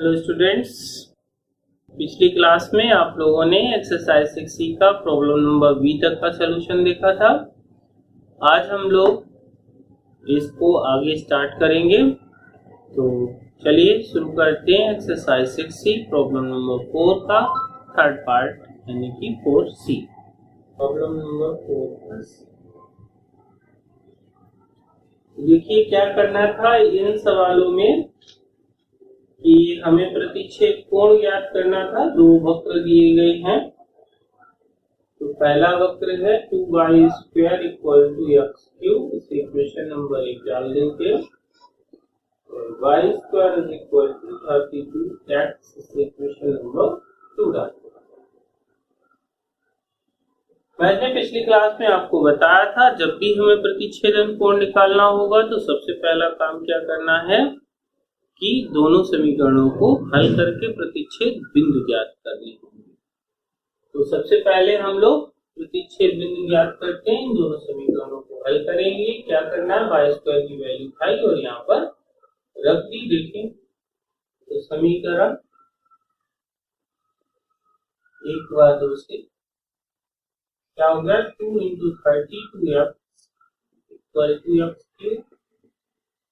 Hello students, पिछली class में आप लोगों ने एक्सरसाइज 6C का प्रॉब्लम नंबर बी तक का सलूशन देखा था। आज हम लोग इसको आगे स्टार्ट करेंगे। तो चलिए शुरू करते हैं एक्सरसाइज 6C प्रॉब्लम नंबर 4 का थर्ड पार्ट यानी कि 4C। प्रॉब्लम नंबर 4 देखिए क्या करना था इन सवालों में कि हमें प्रतिच्छेद कोण ज्ञात करना था। दो वक्र दिए गए हैं। तो पहला वक्र है 2y² = x³। इस इक्वेशन नंबर 1 डाल देंगे और y² = 32x इस इक्वेशन नंबर 2 डाल देंगे। मैंने पिछली क्लास में आपको बताया था जब भी हमें प्रतिच्छेदन कोण निकालना होगा तो सबसे पहला काम क्या करना है कि दोनों समीकरणों को हल करके प्रतिच्छेद बिंदु ज्ञात करने होंगे। तो सबसे पहले हम लोग प्रतिच्छेद बिंदु ज्ञात करते हैं। इन दोनों समीकरणों को हल करेंगे। क्या करना है, y² की वैल्यू उठाई और यहाँ पर रख दी। देखें तो समीकरण 1 व 2 से क्या हो गया, 2 × 32x = x³।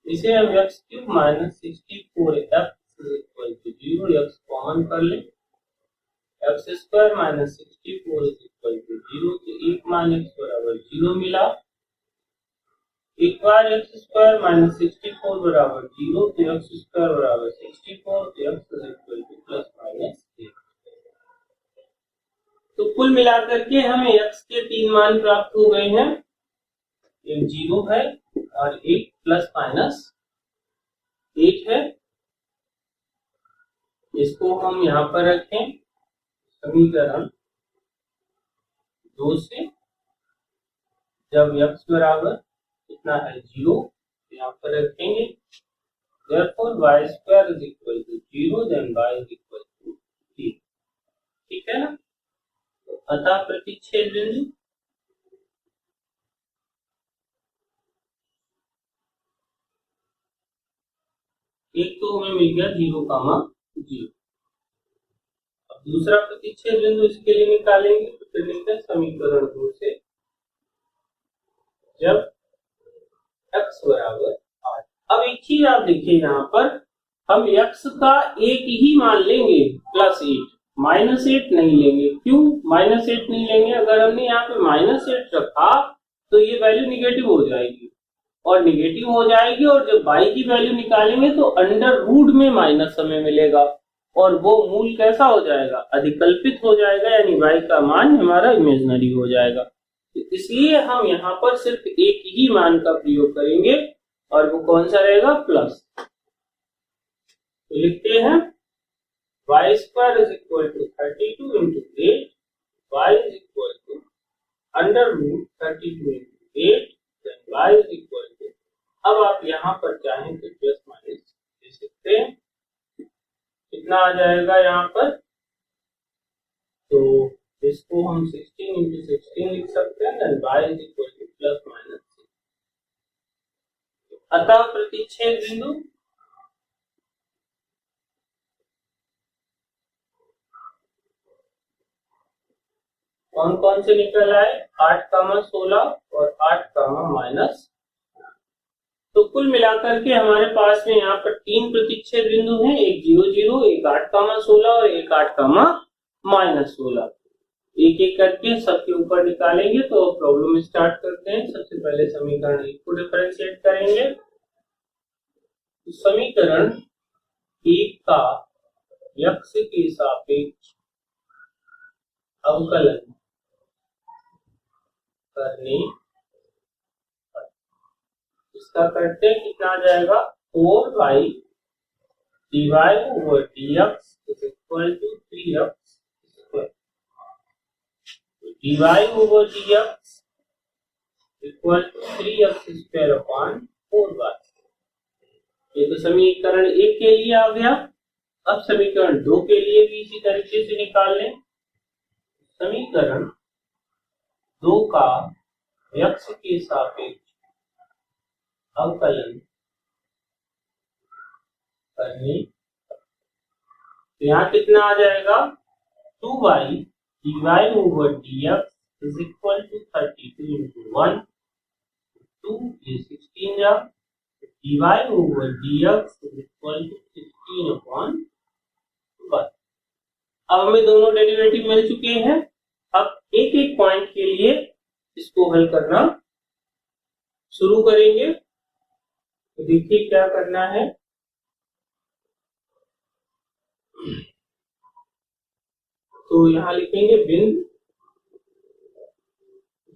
इसे हम x³ - 64x = 0 x कॉमन कर लें। x² - 64 = 0 तो 1 मान x बराबर 0 मिला। एक बार x² - 64 बराबर 0 तो x² बराबर 64 तो x ±1। तो कुल मिलाकर के हमें x के 3 मान प्राप्त हो गए हैं। एक 0 है और एक ±8 है। इसको हम यहाँ पर रखें समीकरण 2 से। जब x बराबर कितना है 0 यहाँ पर रखेंगे। therefore y² = 0 then y = 3। ठीक है ना। तो अतः प्रतिच्छेद बिंदु एक तो हमें मिल गया 0, 0। अब दूसरा प्रतिच्छेद बिंदु इसके लिए निकालेंगे तो फिर लिखते हैं समीकरण 2 से। जब x बराबर 8। अब एक चीज आप देखिए यहाँ पर हम x का एक ही मान लेंगे +8, -8 नहीं लेंगे। क्यों -8 नहीं लेंगे? अगर हमने यहाँ पे -8 रखा तो ये वैल्यू निगेटिव हो जाएगी और निगेटिव हो जाएगी और जब y की वैल्यू निकालेंगे तो अंडर रूट में माइनस हमें मिलेगा और वो मूल कैसा हो जाएगा, अधिकल्पित हो जाएगा, यानी y का मान हमारा इमेजिनरी हो जाएगा। तो इसलिए हम यहाँ पर सिर्फ एक ही मान का प्रयोग करेंगे और वो कौन सा रहेगा, प्लस। तो लिखते हैं y² = 32 × 8 y = √32 × 8 y = अब आप यहाँ पर चाहें तो प्लस माइनस दे सकते हैं। कितना आ जाएगा यहाँ पर, तो इसको हम 16 × 16 लिख सकते हैं। then y = ±6। अतः प्रतिच्छेद बिंदु कौन कौन से निकल आए, 8, 16 और 8, -। तो कुल मिलाकर के हमारे पास में यहाँ पर 3 प्रतिच्छेद बिंदु हैं, एक 0, 0, एक 8, 16 और एक 8, -16। एक एक करके सबके ऊपर निकालेंगे। तो प्रॉब्लम स्टार्ट करते हैं। सबसे पहले समीकरण 1 को डिफरेंशिएट करेंगे। तो समीकरण 1 का x के सापेक्ष अवकलन करने इसका करते हैं, कितना आ जाएगा, 4y dy/dx = 3x²। dy/dx = 3x²/4y। ये तो समीकरण 1 के लिए आ गया। अब समीकरण 2 के लिए भी इसी तरीके से निकाल लें। समीकरण 2 का x के सापेक्ष अवकलन करने तो यहाँ कितना आ जाएगा 2y dy over dx is equal to 32 into 1 2 ये 16 जा dy over dx is equal to 16 upon 1। अब हमें दोनों डेरिवेटिव मिल चुके हैं। अब एक एक पॉइंट के लिए इसको हल करना शुरू करेंगे। तो देखिए क्या करना है। तो यहां लिखेंगे बिंदु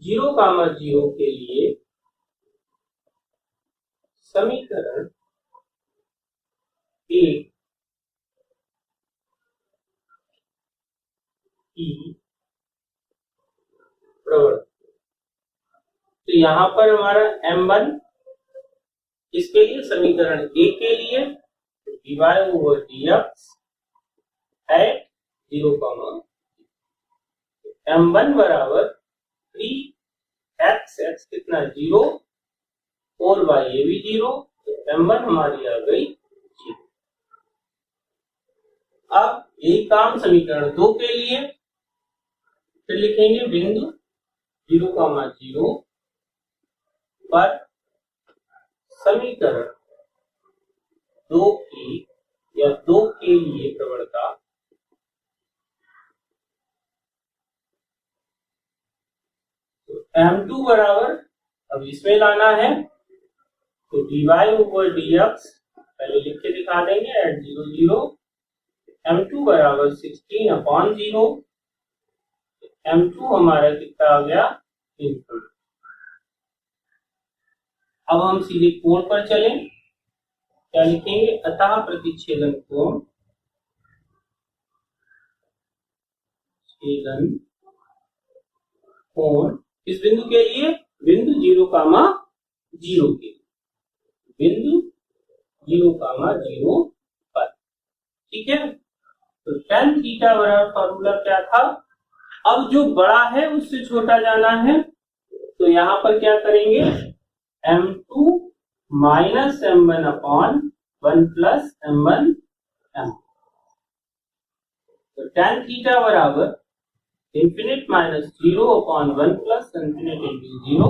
0,0 के लिए समीकरण एक की प्रवृत्ति। तो यहां पर हमारा M1 इसके लिए समीकरण ए के लिए dy over dx at 0, M1 बराबर 3x x कितना 0 और y ये भी 0, तो M1 हमारी आ गई 0। अब यही काम समीकरण 2 के लिए, फिर लिखेंगे बिंदु 0,0 पर समीकरण 2 की या 2 के लिए प्रवणता तो M2 बराबर अब इसमें लाना है तो dy over dx पहले लिख के दिखा देंगे एट 0 0 M2 बराबर 16 अपॉन 0 M2 हमारा कितना आ गया इनपुट। अब हम सीधे कोण पर चलें। क्या लिखेंगे अतः प्रतिच्छेदन कोण छेदन कोण इस बिंदु के लिए बिंदु 0,0 के बिंदु 0,0 पर। ठीक है, तो tan थीटा बराबर फॉर्मूला क्या था। अब जो बड़ा है उससे छोटा जाना है तो यहां पर क्या करेंगे M2 minus M1 upon 1 plus M1 M। तो tan थीटा बराबर infinite minus 0 upon 1 plus infinite into 0।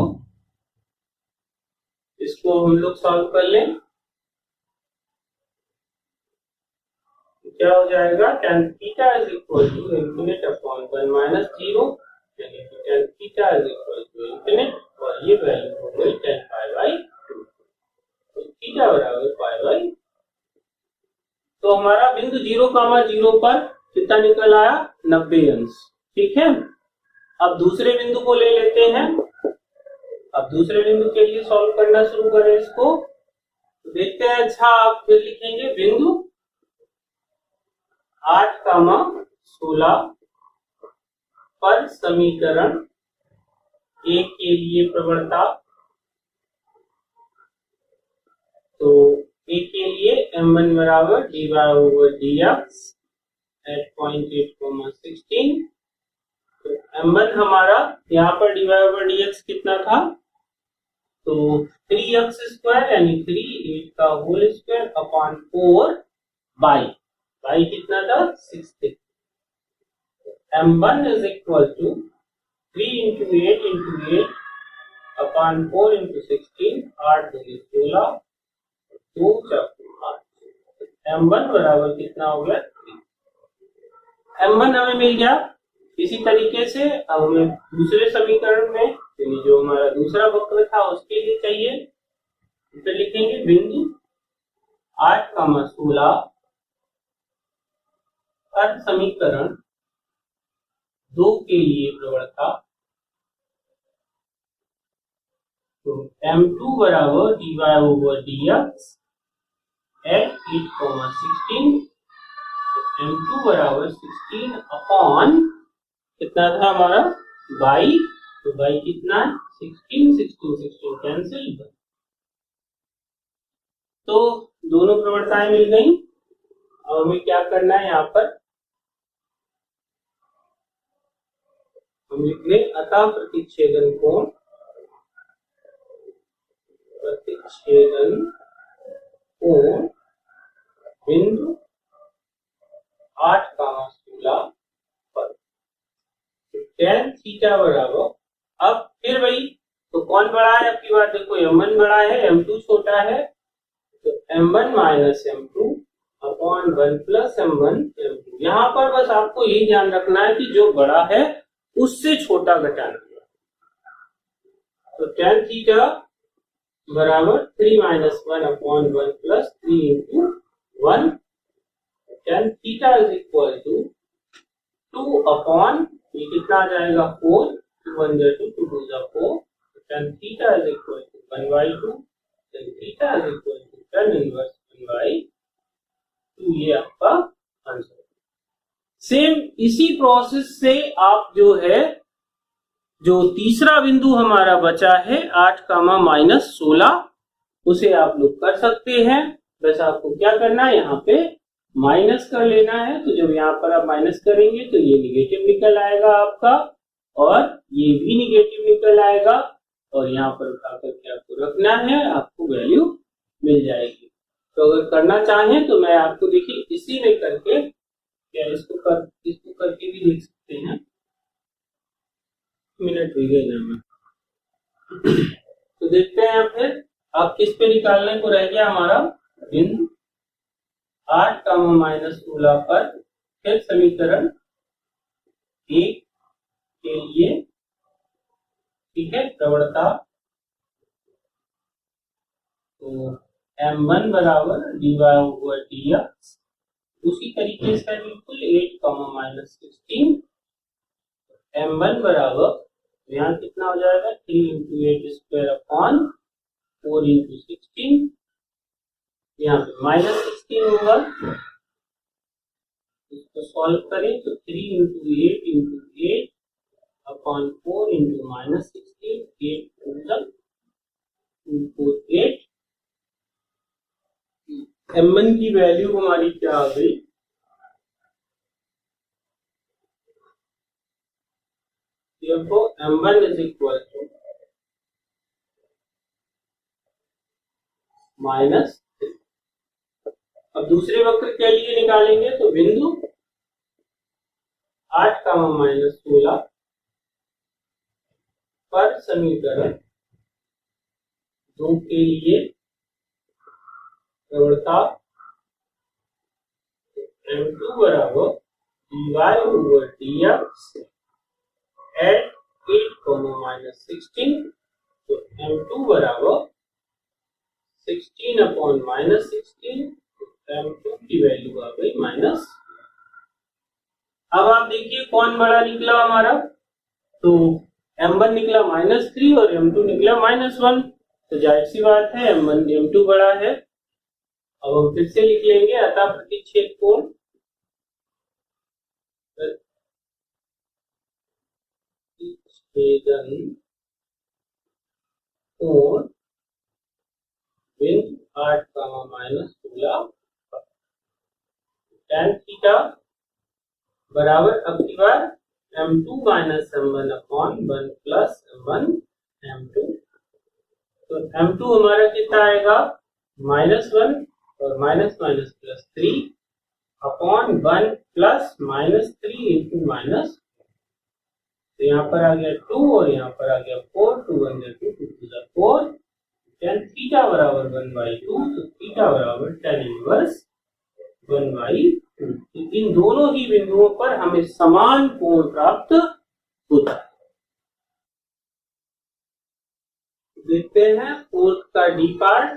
इसको हम लोग सॉल्व कर लें। क्या हो जाएगा tan theta is equal to infinite upon 1 minus 0 यानी कि tan theta is equal to infinite और ये वैल्यू हो गई tan पाई बाई 2। तो थीटा बराबर पाई बाई। तो हमारा बिंदु 0,0 पर कितना निकल आया 90 अंश। ठीक है, अब दूसरे बिंदु को ले लेते हैं। अब दूसरे बिंदु के लिए सॉल्व करना शुरू करें इसको। तो देखते हैं। अच्छा, आप फिर लिखेंगे बिंदु 8,16 पर समीकरण एक के लिए प्रवणता। तो एक के लिए M1 बराबर dy over dx at point 8,16। तो M1 हमारा यहाँ पर dy over dx कितना था तो 3x स्क्वायर यानी 3 8 का होल स्क्वायर अपॉन 4 y कितना था 6। M1 is equal to 3 into 8 into 8 upon 4 into 16 8 दूनी 16 2 4 8। M1 बराबर कितना हो गया 3। M1 हमें मिल गया। इसी तरीके से अब हमें दूसरे समीकरण में यानी जो हमारा दूसरा वक्र था उसके लिए चाहिए। तो लिखेंगे बिंदु 8,16 पर समीकरण 2 के लिए प्रवणता। तो M2 बराबर dy over dx at 8,16। M2 बराबर 16 अपॉन कितना था हमारा y। तो y कितना है 16 16 16 कैंसिल। तो दोनों प्रवणताएं मिल गई। अब हमें क्या करना है यहाँ पर हम लिख लें अतः प्रतिच्छेदन कोण बिंदु 8,16 पर। tan थीटा बराबर, अब फिर वही, तो कौन बड़ा है, आपकी बात देखो m1 बड़ा है m2 छोटा है, तो m1 minus m2 upon 1 plus m1 m2। यहाँ पर बस आपको यही ध्यान रखना है कि जो बड़ा है उससे छोटा घटाना है। तो tan थीटा बराबर 3 minus 1 upon 1 plus 3 into 1। tan theta is equal to 2 upon, ये कितना आ जाएगा 4, 2 1 जा 2, 2 2 जा 4, tan theta is equal to 1/2, tan theta is equal to tan inverse 1/2। ये आपका आंसर। सेम इसी प्रोसेस से आप जो है, जो तीसरा बिंदु हमारा बचा है 8,-16, उसे आप लोग कर सकते हैं। बस आपको क्या करना है, यहाँ पे माइनस कर लेना है। तो जब यहाँ पर आप माइनस करेंगे तो ये निगेटिव निकल आएगा आपका, और ये भी निगेटिव निकल आएगा, और यहाँ पर उठा करके आपको रखना है, आपको वैल्यू मिल जाएगी। तो अगर करना चाहें तो मैं आपको देखिए इसी में करके, या इसको करके भी देख सकते हैं। मिनट हो गए ना, तो देखते हैं फिर अब किस पे निकालने को रह गया हमारा बिंदु 8,-16 पर। फिर समीकरण 1 के लिए, ठीक है, प्रवणता, तो m1 बराबर dy/dx, उसी तरीके से बिल्कुल 8,-16, m1 बराबर, यहाँ कितना हो जाएगा 3 इंटू 8 स्क्वायर अपॉन 4 इंटू 16, यहाँ पे -16 होगा। इसको सॉल्व करें तो 3 इंटू 8 अपॉन 4 इंटू -16, 8 248। m1 की वैल्यू हमारी क्या आ गई, देखो m1 इज इक्वल टू -3। अब दूसरे वक्र के लिए निकालेंगे तो बिंदु 8,-16 पर समीकरण 2 के लिए प्रवणता m2 बराबर dy/dx एट 8, -16, तो m2 बराबर 16 अपॉन -16, m2 की वैल्यू आ गई -। अब आप देखिए कौन बड़ा निकला हमारा, तो m1 निकला -3 और m2 निकला -1, तो जाहिर सी बात है m1 m2 बड़ा है। अब हम फिर से लिख लेंगे, अतः प्रतिच्छेद कोण कोण बिंदु 8,-16 tan थीटा बराबर, अब की बार m2 minus m1 upon 1 plus m1 m2। तो m2 हमारा कितना आएगा -1 और minus plus 3 upon 1 plus -3 into minus, तो यहाँ पर आ गया 2 और यहाँ पर आ गया 4, 2 1 जा 2, 2 2 जा 4, tan थीटा बराबर 1/2, तो थीटा बराबर tan इनवर्स 1/2। तो इन दोनों ही बिंदुओं पर हमें समान कोण प्राप्त होता है। देखते हैं फोर्थ का डी पार्ट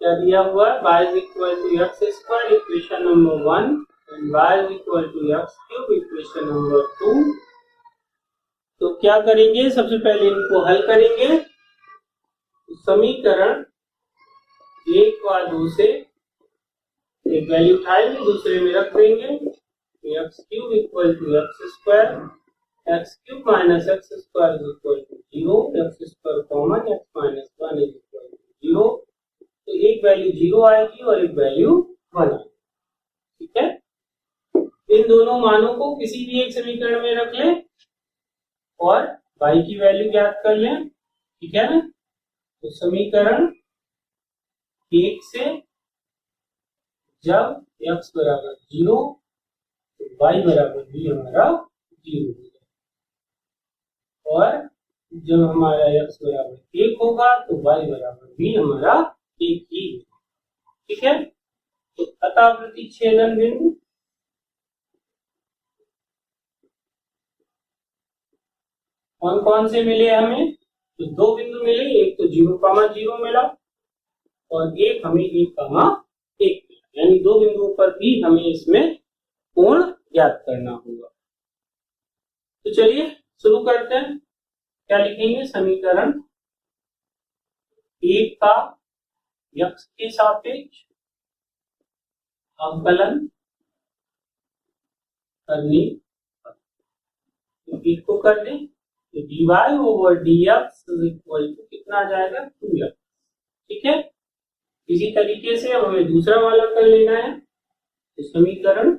क्या दिया हुआ है, y is equal to x square equation number 1 and y is equal to x cube equation number 2। तो क्या करेंगे, सबसे पहले इनको हल करेंगे। तो समीकरण 1 व 2 से एक वैल्यू उठाएंगे, दूसरे में रख देंगे, x cube equal to x square, x cube minus x square is equal to 0, x square common, x minus 1 is equal to 0। तो एक वैल्यू 0 आएगी और एक वैल्यू 1 आएगी, ठीक है। इन दोनों मानों को किसी भी एक समीकरण में रख लें और y की वैल्यू ज्ञात कर लें, ठीक है ना। तो समीकरण 1 से जब x बराबर 0 तो y बराबर भी हमारा 0 हो जाएगा, और जब हमारा x बराबर 1 होगा तो y बराबर भी हमारा 1 ही होगा। ठीक है, तो अतः प्रतिच्छेदन बिंदु कौन कौन से मिले हमें? तो दो बिंदु मिले, एक तो 0,0 मिला और एक हमें 1,1 मिला, यानी दो बिंदुओं पर भी हमें इसमें कोण ज्ञात करना होगा। तो चलिए शुरू करते हैं। क्या लिखेंगे? समीकरण 1 का x के सापेक्ष अवकलन करने पर, तो 1 को कर दें तो dy/dx इक्वल टू कितना आ जाएगा? 2x। ठीक है, इसी तरीके से अब हमें दूसरा वाला कर लेना है। तो समीकरण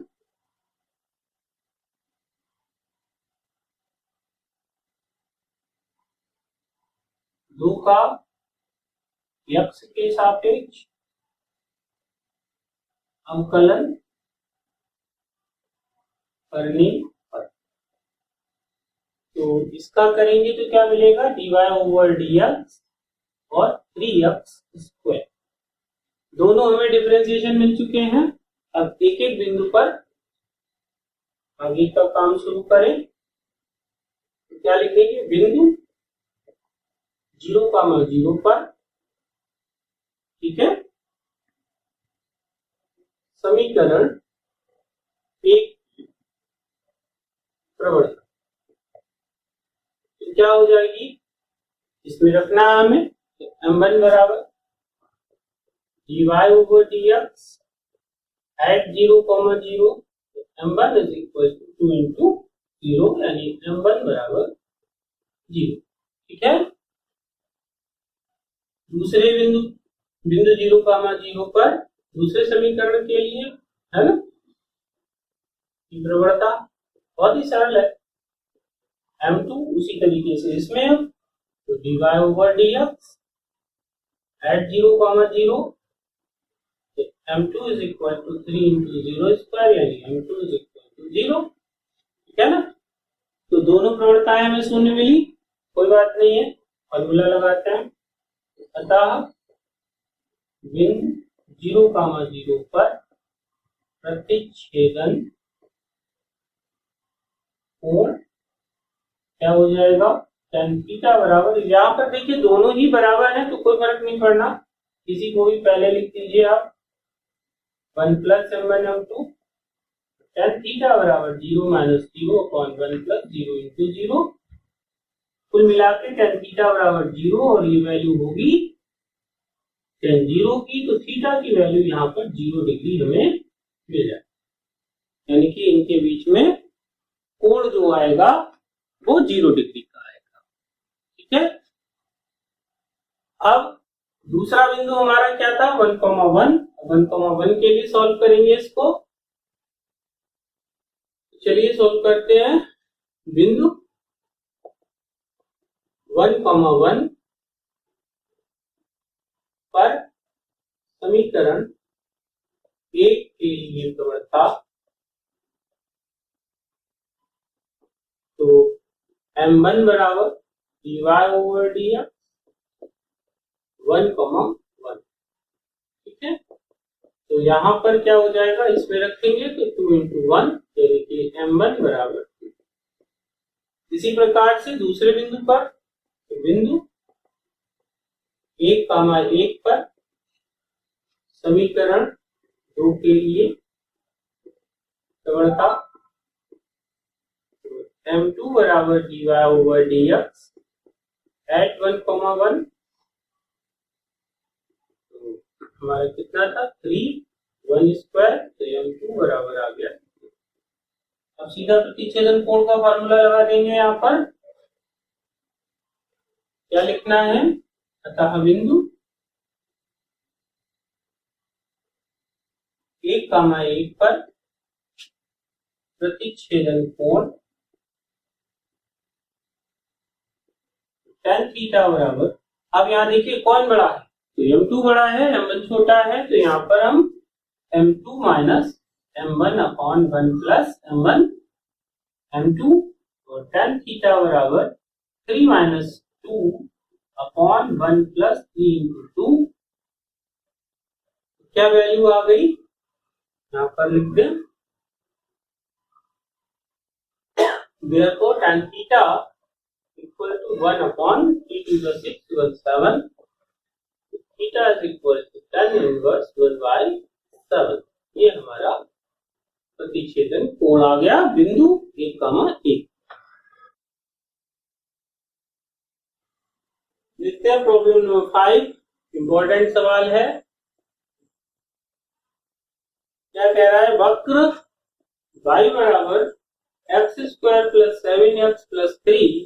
2 का x के सापेक्ष अवकलन करने पर, तो इसका करेंगे तो क्या मिलेगा? dy/dx और 3x²। दोनों हमें डिफरेंशिएशन मिल चुके हैं। अब एक एक बिंदु पर आगे का काम शुरू करें। तो क्या लिखेंगे? बिंदु 0,0 पर, ठीक है, समीकरण 1 प्रवणता तो क्या हो जाएगी? इसमें रखना है हमें m1 बराबर dy/dx at 0,0 m1 is equal to 2 into 0, यानी m1 बराबर 0। ठीक है, दूसरे बिंदु 0,0 पर दूसरे समीकरण के लिए है ना, प्रवणता बहुत ही सरल है। m2 उसी तरीके से इसमें तो dy/dx at 0,0 m2 is equal to 3 into 0², यानी m2 is equal to 0। ठीक है ना, तो दोनों प्रवणताएं हमें शून्य मिली, कोई बात नहीं है, फॉर्मूला लगाते हैं। अतः बिंदु 0,0 पर प्रतिच्छेदन कोण क्या हो जाएगा? tan थीटा बराबर, यहाँ पर देखिए दोनों ही बराबर है तो कोई फर्क नहीं पड़ना, किसी को भी पहले लिख दीजिए आप 1 + m1 m2 tan थीटा बराबर 0 - 0 upon 1 + 0 into 0। कुल मिला के tan थीटा बराबर 0 और ये वैल्यू होगी tan 0 की, तो थीटा की वैल्यू यहाँ पर 0 डिग्री हमें मिल जाए, यानी कि इनके बीच में कोण जो आएगा वो 0 डिग्री का आएगा। ठीक है, अब दूसरा बिंदु हमारा क्या था? 1,1। 1,1 के लिए सॉल्व करेंगे इसको। चलिए सॉल्व करते हैं। बिंदु 1,1 पर समीकरण 1 के लिए प्रवणता तो m1 बराबर dy/dx 1,1। ठीक है, तो यहाँ पर क्या हो जाएगा? इसमें रखेंगे तो 2 into 1, यानी कि m1 बराबर 2। इसी प्रकार से दूसरे बिंदु पर, तो बिंदु 1,1 पर समीकरण 2 के लिए प्रवणता m2 बराबर dy/dx at 1,1, तो हमारा कितना था? 3 1², तो m2 बराबर आ गया। अब सीधा प्रतिच्छेदन कोण का फार्मूला लगा देंगे। यहाँ पर क्या लिखना है? अतः बिंदु 1,1 पर प्रतिच्छेदन कोण tan थीटा बराबर, अब यहाँ देखिए कौन बड़ा है? तो m2 बड़ा है, m1 छोटा है, तो यहाँ पर हम m2 minus m1 upon 1 plus m1 m2 और tan थीटा बराबर 3 माइनस 2 अपॉन 1 प्लस 3 इंटू 2। क्या वैल्यू आ गई, यहाँ पर लिख दें। Therefore tan theta equal to 1 upon 3 to the 6 equals 7. Theta is equal to tan inverse 1 by 7। ये हमारा प्रतिच्छेदन कोण आ गया बिंदु 1,1। देखते हैं प्रॉब्लम नंबर 5, इंपॉर्टेंट सवाल है। क्या कह रहा है, वक्र y बराबर x² प्लस 7x प्लस 3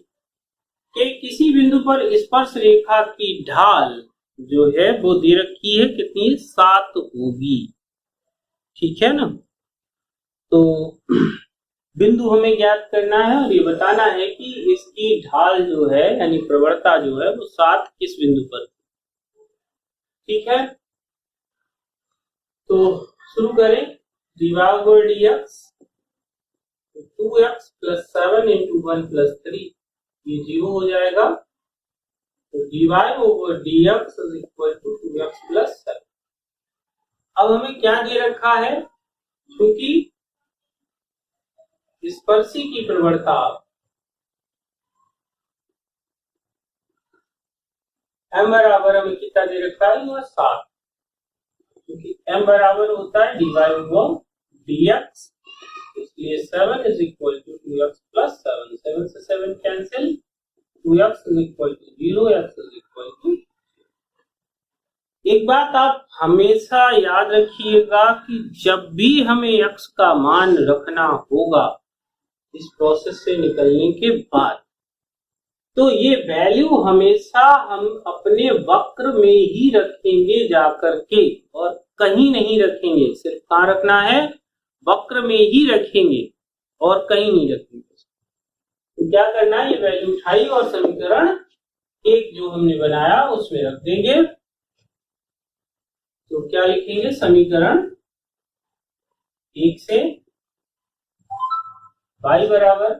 के किसी बिंदु पर स्पर्श रेखा की ढाल जो है वो दे रखी है, कितनी, 7 होगी। ठीक है ना। तो बिंदु हमें ज्ञात करना है और ये बताना है कि इसकी ढाल जो है यानी प्रवणता जो है वो 7 किस बिंदु पर। ठीक है, तो शुरू करें। dx 2x plus 7 into 1 plus 3 ये 0 हो जाएगा। तो dy over dx is equal to 2x plus 7। अब हमें क्या दे रखा है, क्योंकि स्पर्शी की प्रवणता m बराबर हमें कितना दे रखा है, वो 7, क्योंकि m बराबर होता है dy ओवर dx, इसलिए 7 is equal to 2x plus 7। 7 से 7 cancel, 2x is equal to 0, x is equal to. एक बात आप हमेशा याद रखिएगा कि जब भी हमें x का मान रखना होगा इस प्रोसेस से निकलने के बाद, तो ये वैल्यू हमेशा हम अपने वक्र में ही रखेंगे जाकर के, और कहीं नहीं रखेंगे। सिर्फ कहाँ रखना है, वक्र में ही रखेंगे और कहीं नहीं रखेंगे। तो क्या करना है, ये वैल्यू उठाई और समीकरण 1 जो हमने बनाया उसमें रख देंगे। तो क्या लिखेंगे, समीकरण 1 से y बराबर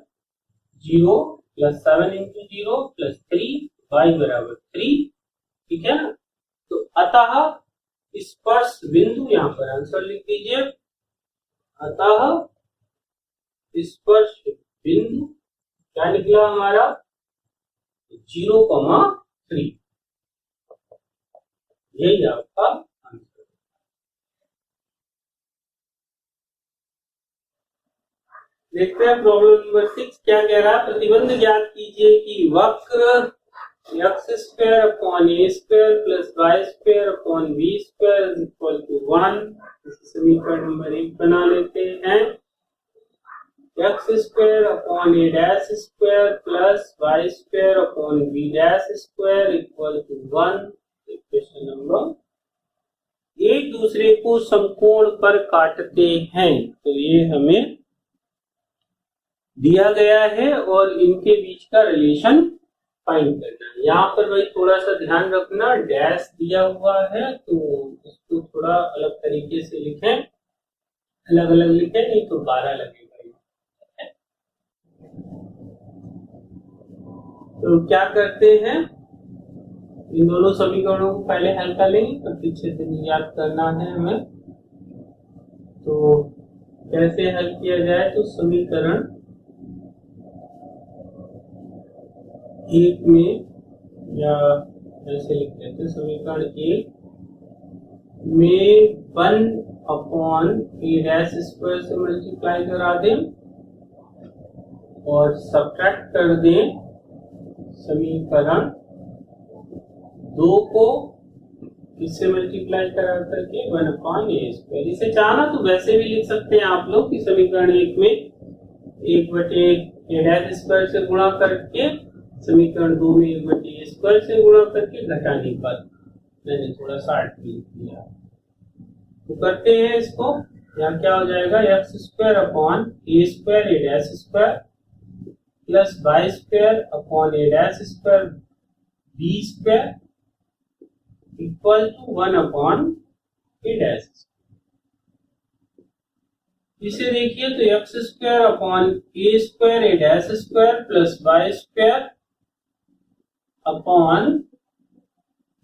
0 प्लस 7 इंटू 0 प्लस 3, y बराबर 3। ठीक है ना। तो अतः स्पर्श बिंदु, यहाँ पर आंसर लिख दीजिए, अतः स्पर्श बिंदु क्या निकला हमारा, 0,3। यही आपका आंसर। देखते हैं प्रॉब्लम नंबर 6 क्या कह रहा है। प्रतिबंध ज्ञात कीजिए कि वक्र x² upon a² plus y² upon b² is equal to 1। समीकरण नंबर 1 बना लेते हैं। x² upon a' plus y² upon b' equal to 1। Question number, एक दूसरे को समकोण पर काटते हैं, तो ये हमें दिया गया है और इनके बीच का रिलेशन फाइंड करना है। यहाँ पर भाई थोड़ा सा ध्यान रखना, डैश दिया हुआ है तो इसको थोड़ा अलग तरीके से लिखें, अलग अलग लिखें, नहीं तो 12 लगेगा। तो क्या करते हैं, इन दोनों समीकरणों को पहले हल कर लेंगे, प्रतिच्छेदन याद करना है हमें। तो कैसे हल किया जाए, तो समीकरण 1 में, या ऐसे लिख लेते हैं, समीकरण 1 में 1 अपॉन a' से मल्टीप्लाई करा दें और सब्ट्रैक्ट कर दें समीकरण 2 को इससे मल्टीप्लाई करा करके 1 अपॉन a²। इसे चाहना तो वैसे भी लिख सकते हैं आप लोग कि समीकरण 1 में 1/a² से गुणा करके, समीकरण 2 में 1/a² से गुणा करके, घटाने पर मैंने थोड़ा सा लिख दिया। तो करते हैं इसको, यहाँ क्या हो जाएगा, x² upon a² plus y² upon a' b² equal to 1 upon a'। इसे देखिए तो x square upon A square A dash square plus y square upon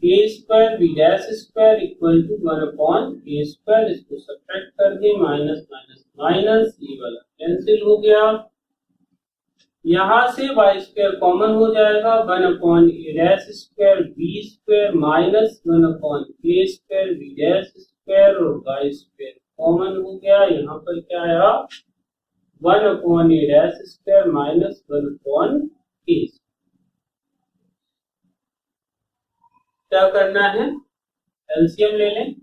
A square B dash square equal to 1 upon A square. इसको subtract कर दे, minus minus minus, ये वाला cancel हो गया। यहां से वाई स्क्वायर कॉमन हो जाएगा, 1 अपॉन ए dash square B square minus 1 upon ए स्क्वायर बी डैश स्क्वायर और वाई स्क्वायर कॉमन हो गया। यहाँ पर क्या आया, 1 upon A dash square minus 1 upon A. क्या करना है, एलसीएम ले लें।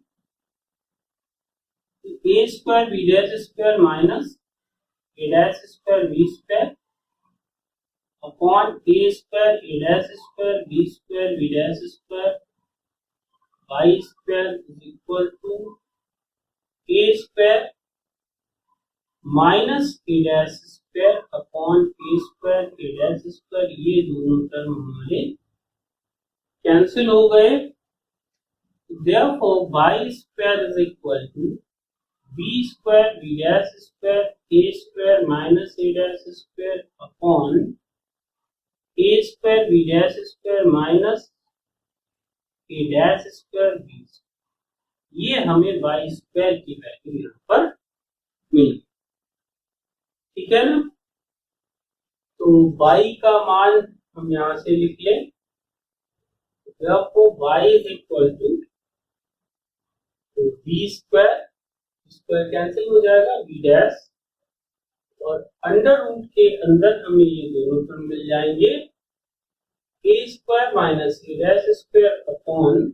A square B dash square minus A dash square B square upon A square A dash square B square B dash square Y square is equal to a square minus A dash square upon A square A dash square. ये दोनों term हमारे cancel हो गए। Therefore, y square is equal to b square b dash square a square minus a dash square upon a square b dash square minus a dash square b। ये हमें y square की value यहाँ पर मिली, ठीक है ना। तो y का मान हम यहाँ से लिख लें। Therefore, y is equal to b square, square cancel हो जाएगा, b डैश और अंडर रूट के अंदर हमें ये दोनों टर्म मिल जाएंगे, a square minus A dash square upon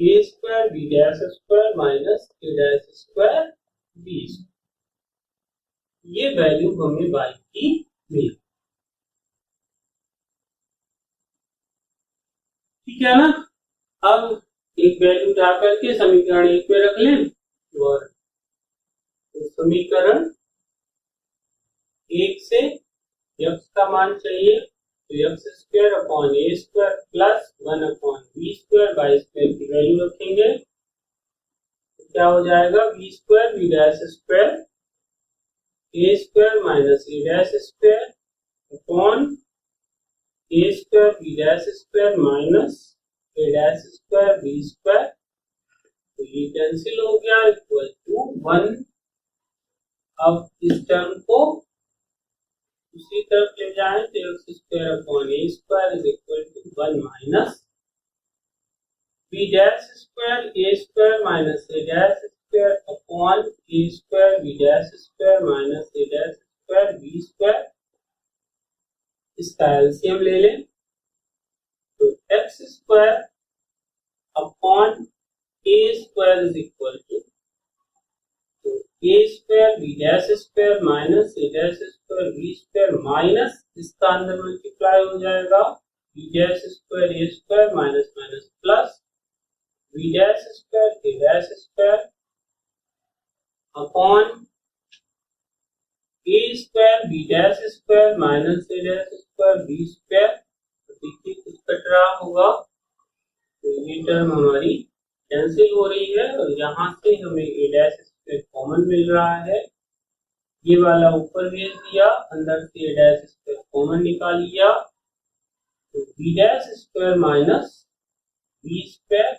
A square B dash square minus A dash square b. ये वैल्यू हमें y की मिली, ठीक है ना। अब एक वैल्यू उठा करके समीकरण 1 में रख लें और समीकरण 1 से x का मान चाहिए तो x square upon A square plus 1 upon b square by square की वैल्यू रखेंगे तो क्या हो जाएगा, b square B dash square a square minus A dash square upon A square B dash square minus A dash square B square. तो ये cancel हो गया, इक्वल टू 1। अब इस टर्म को दूसरी तरफ ले जाएं तो x square upon A square is equal to 1 minus b dash square a square minus A dash square upon A square B dash square minus A dash square B square. इसका LCM ले लें तो x square upon A square is equal to a square B dash square minus A dash square B square minus इसका अंदर multiply हो जाएगा b dash square a square minus minus plus b dash square A dash square upon A square B dash square minus A dash square B square. देखिए कुछ cut रहा होगा तो ये टर्म हमारी कैंसिल हो रही है और यहाँ से हमें ए डैश स्क्वायर कॉमन मिल रहा है। ये वाला ऊपर भेज दिया, अंदर से ए डैश स्क्वायर कॉमन निकाल लिया तो b dash square minus b square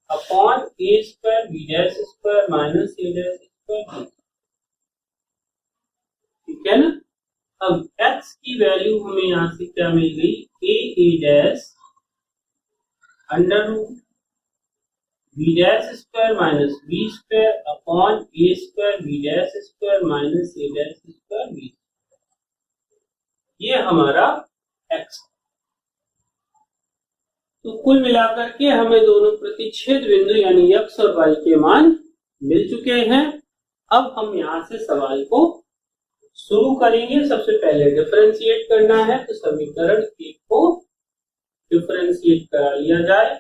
upon ए square B dash square minus ए डैश स्क्वायर, ठीक है ना। अब x की वैल्यू हमें यहां से क्या मिल गई, a dash under root b dash square minus b square upon A square B dash square minus A dash square b. ये हमारा x। तो कुल मिलाकर के हमें दोनों प्रतिच्छेद बिंदु यानी x और y के मान मिल चुके हैं। अब हम यहां से सवाल को शुरू करेंगे। सबसे पहले डिफरेंशिएट करना है तो समीकरण 1 को डिफरेंशिएट करा लिया जाए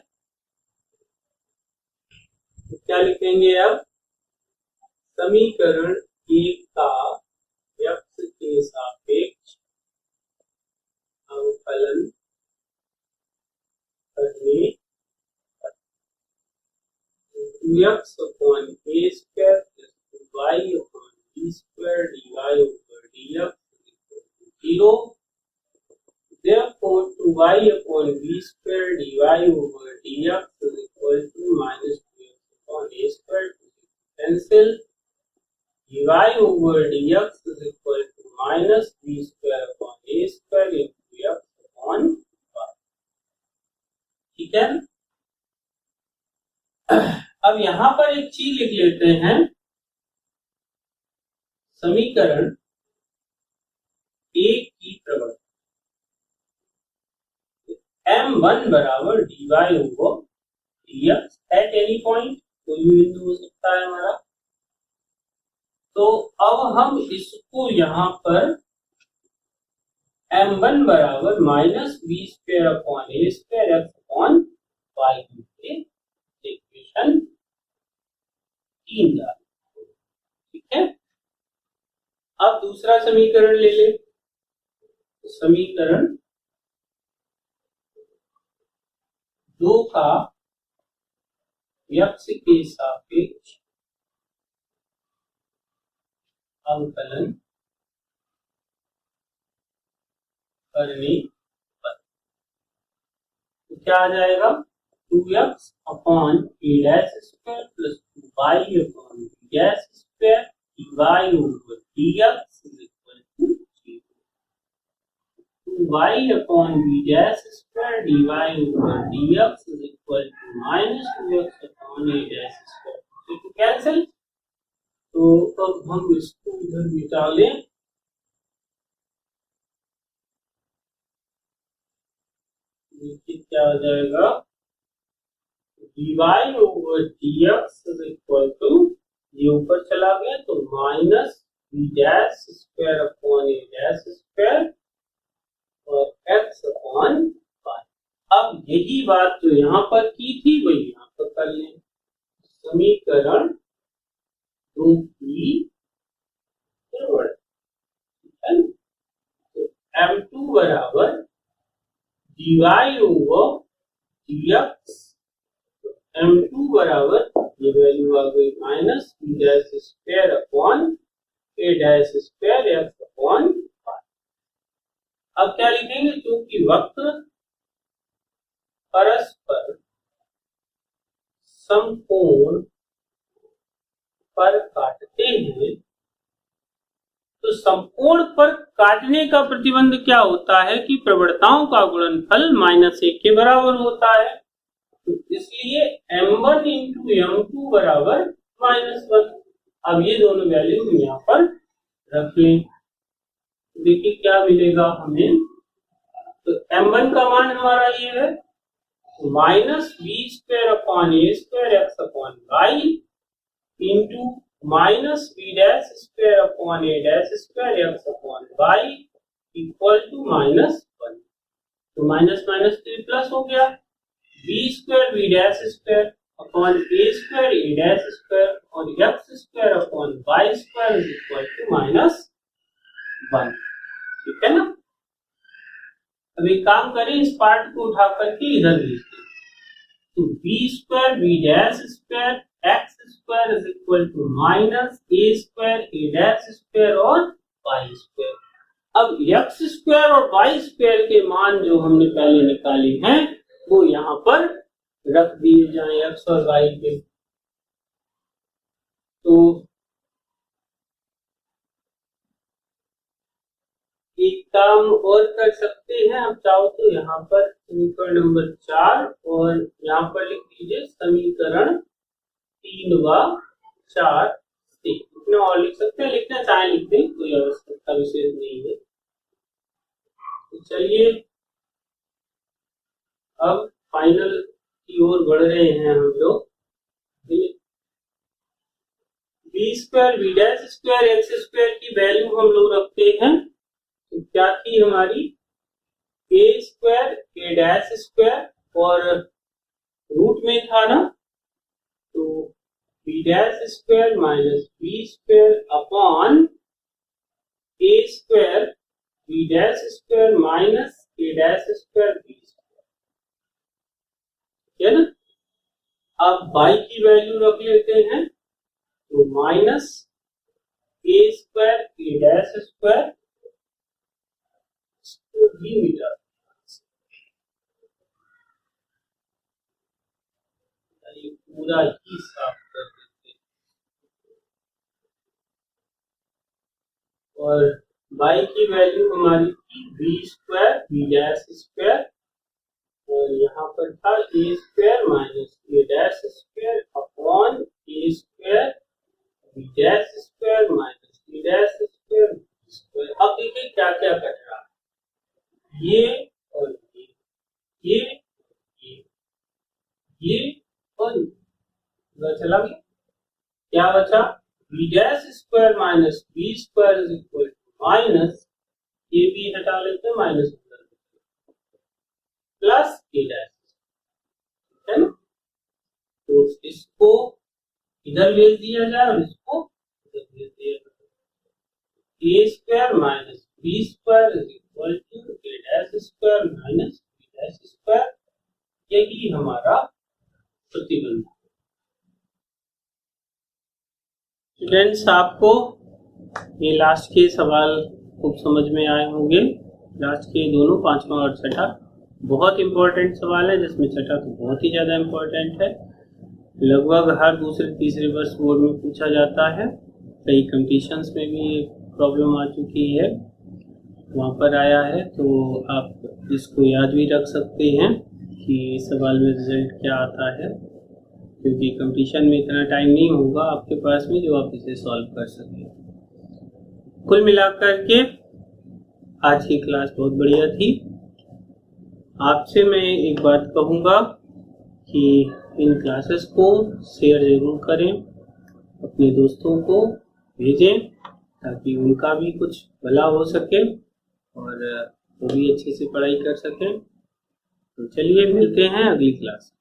तो क्या लिखेंगे, अब समीकरण 1 का x के सापेक्ष अवकलन करने x upon A square y upon b square dy over dx is equal to 0. Therefore, 2y upon b square dy over dx is equal to minus 2x upon a square. Cancel. dy over dx is equal to minus b square upon a square into x upon y. ठीक है। अब यहां पर एक चीज लिख लेते हैं, समीकरण एक की प्रवृत्ति m1 बराबर dy over dx at any point, कोई भी बिंदु हो सकता है हमारा। तो अब हम इसको यहां पर m1 बराबर माइनस बी स्क्वायर अपॉन ए स्क्वायर एक्स अपॉन वाई के इक्वेशन 3 डाल। ठीक है। अब दूसरा समीकरण ले ले। तो समीकरण 2 का x के सापेक्ष अवकलन करने पर तो क्या आ जाएगा, 2x upon a dash square plus 2y upon b dash square dy over dx is equal to 0। 2y upon b dash square dy over dx is equal to minus 2x upon a dash square. तो cancel. तो अब हम इसको इधर मिटा लें। क्या हो जाएगा, dy over dx is equal to, ये ऊपर चला गया तो minus b dash square upon a dash square और x अपॉन y। अब यही बात जो यहाँ पर की थी वही यहाँ पर कर लें। समीकरण 2 की प्रवृत्ति m2 बराबर dy ओवर dx, m2 बराबर ये वैल्यू आ गई minus b dash square upon a dash square x upon y। अब क्या लिखेंगे, क्योंकि वक्र परस्पर समकोण पर काटते हैं, तो समकोण पर काटने का प्रतिबंध क्या होता है कि प्रवणताओं का गुणनफल -1 के बराबर होता है। तो इसलिए m1 इंटू m2 बराबर -1। अब ये दोनों वैल्यू हम यहाँ पर रख लें। देखिए क्या मिलेगा हमें। तो m1 का मान हमारा ये है minus b square upon A square x upon y into minus b dash square upon A dash square x upon y equal to -1। तो माइनस माइनस प्लस हो गया, b square B dash square upon ए square ए dash square और x square upon y square is equal to -1। ठीक है ना। अब एक काम करें, इस पार्ट को उठा करके इधर लिख दें। तो b square B dash square x square is equal to minus a square A dash square और वाई स्क्वायर। अब एक्स स्क्वायर और वाई स्क्वायर के मान जो हमने पहले निकाले हैं वो यहाँ पर रख दिए जाएं एक्स और वाई के। तो एक काम और कर सकते हैं, आप चाहो तो यहाँ पर समीकरण नंबर 4 और यहाँ पर लिख दीजिए समीकरण 3 व 4 से। इतना और लिख सकते हैं, लिखना चाहे लिख दें, कोई आवश्यकता विशेष नहीं है। तो चलिए अब फाइनल की ओर बढ़ रहे हैं हम लोग। B square B dash square x square की वैल्यू हम लोग रखते हैं। तो क्या थी हमारी, a square A dash square और रूट में था ना, तो b dash square minus b square upon ए square B dash square minus ए डैश स्क्वायर बी स्क्वायर। ठीक है ना। अब y की वैल्यू रख लेते हैं, तो minus a square A dash square भी मिटा, ये पूरा ही साफ कर देते हैं। और y की वैल्यू हमारी थी b square B dash square, और यहाँ पर था a square minus A dash square upon A square B dash square minus b dash square square. अब देखिए क्या क्या कट रहा है, ये और ये और चला गया, क्या बचा, b dash square minus b square is equal to minus, ये भी हटा लेते हैं, माइनस प्लस ए डैश, है ना। तो इसको इधर भेज दिया जाए और इसको इधर भेज दिया जाए। A square minus b square is equal to a dash square minus b dash square, यही हमारा प्रतिबंध। स्टूडेंट्स, आपको ये लास्ट के सवाल खूब समझ में आए होंगे। लास्ट के दोनों, पांचवा और छठा, बहुत इंपॉर्टेंट सवाल है, जिसमें छठा तो बहुत ही ज्यादा इंपॉर्टेंट है, लगभग हर दूसरे तीसरे वर्ष बोर्ड में पूछा जाता है। कई कंपटीशंस में भी ये प्रॉब्लम आ चुकी है, वहाँ पर आया है, तो आप इसको याद भी रख सकते हैं कि सवाल में रिजल्ट क्या आता है, क्योंकि कंपटीशन में इतना टाइम नहीं होगा आपके पास में जो आप इसे सॉल्व कर सकें। कुल मिलाकर के आज की क्लास बहुत बढ़िया थी। आपसे मैं एक बात कहूँगा कि इन क्लासेस को शेयर जरूर करें, अपने दोस्तों को भेजें, ताकि उनका भी कुछ भला हो सके और वो भी अच्छे से पढ़ाई कर सकें। तो चलिए मिलते हैं अगली क्लास।